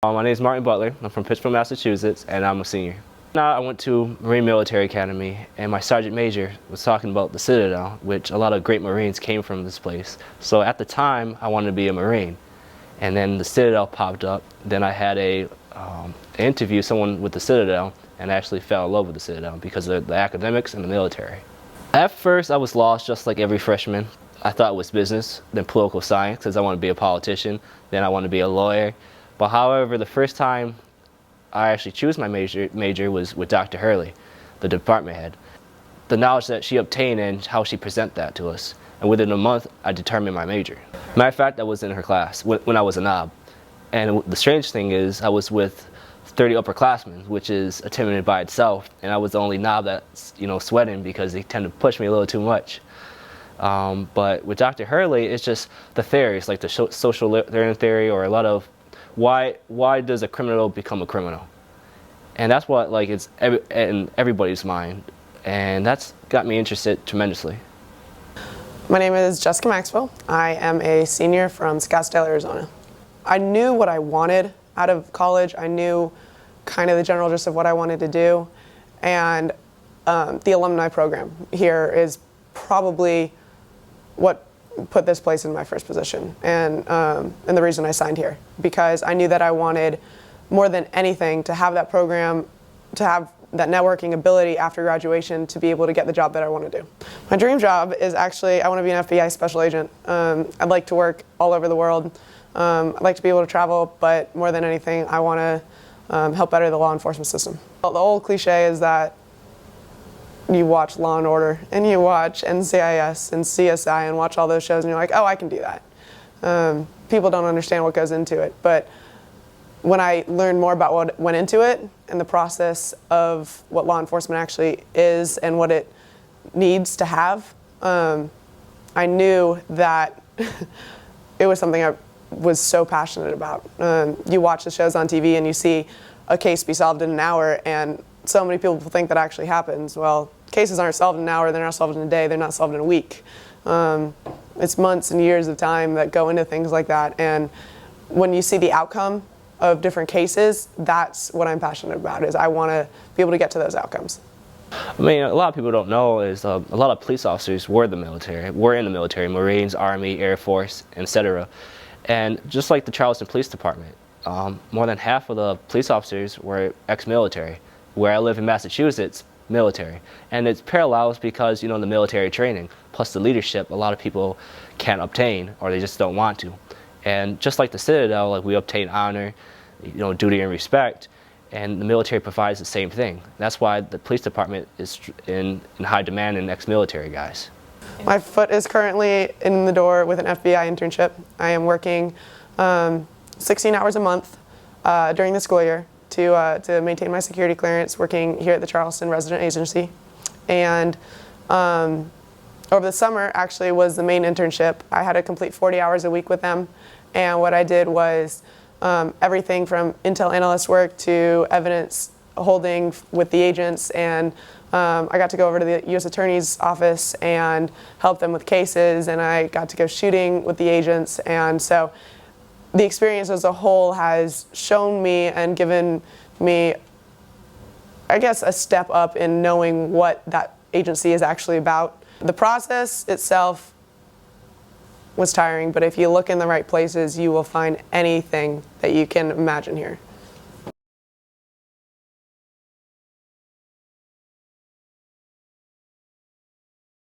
My name is Martin Butler. I'm from Pittsburgh, Massachusetts, and I'm a senior. Now I went to Marine Military Academy, and my sergeant major was talking about the Citadel, which a lot of great Marines came from this place. So at the time, I wanted to be a Marine. And then the Citadel popped up. Then I had an interview someone with the Citadel, and I actually fell in love with the Citadel because of the academics and the military. At first, I was lost just like every freshman. I thought it was business, then political science, because I wanted to be a politician. Then I wanted to be a lawyer. But however, the first time I actually chose my major was with Dr. Hurley, the department head. The knowledge that she obtained and how she presented that to us. And within a month, I determined my major. Matter of fact, I was in her class when I was a knob. And the strange thing is, I was with 30 upperclassmen, which is intimidating by itself. And I was the only knob that's, sweating because they tend to push me a little too much. But with Dr. Hurley, it's just the theories, like the social learning theory, or a lot of why does a criminal become a criminal? And that's what it's in everybody's mind. And that's got me interested tremendously. My name is Jessica Maxvill. I am a senior from Citadel, Arizona. I knew what I wanted out of college. I knew kind of the general gist of what I wanted to do. And the alumni program here is probably what put this place in my first position, and the reason I signed here, because I knew that I wanted more than anything to have that program, to have that networking ability after graduation to be able to get the job that I want to do. My dream job is actually, I want to be an FBI special agent. I'd like to work all over the world. I'd like to be able to travel, but more than anything, I want to help better the law enforcement system. Well, the old cliche is that you watch Law and Order, and you watch NCIS and CSI and watch all those shows, and you're like, oh, I can do that. People don't understand what goes into it, but when I learned more about what went into it and the process of what law enforcement actually is and what it needs to have, I knew that it was something I was so passionate about. You watch the shows on TV and you see a case be solved in an hour, and so many people think that actually happens. Well, cases aren't solved in an hour, they're not solved in a day, they're not solved in a week. It's months and years of time that go into things like that, and when you see the outcome of different cases, that's what I'm passionate about, is I want to be able to get to those outcomes. I mean, a lot of people don't know is a lot of police officers were in the military, Marines, Army, Air Force, etc. And just like the Charleston Police Department, more than half of the police officers were ex-military. Where I live in Massachusetts, military. And it's parallels because, the military training, plus the leadership, a lot of people can't obtain, or they just don't want to. And just like the Citadel, we obtain honor, duty and respect, and the military provides the same thing. That's why the police department is in high demand in ex-military guys. My foot is currently in the door with an FBI internship. I am working 16 hours a month during the school year to maintain my security clearance, working here at the Charleston Resident Agency. And over the summer actually was the main internship. I had to complete 40 hours a week with them, and what I did was everything from intel analyst work to evidence holding with the agents, and I got to go over to the U.S. Attorney's office and help them with cases, and I got to go shooting with the agents. And so the experience as a whole has shown me and given me, I guess, a step up in knowing what that agency is actually about. The process itself was tiring, but if you look in the right places, you will find anything that you can imagine here.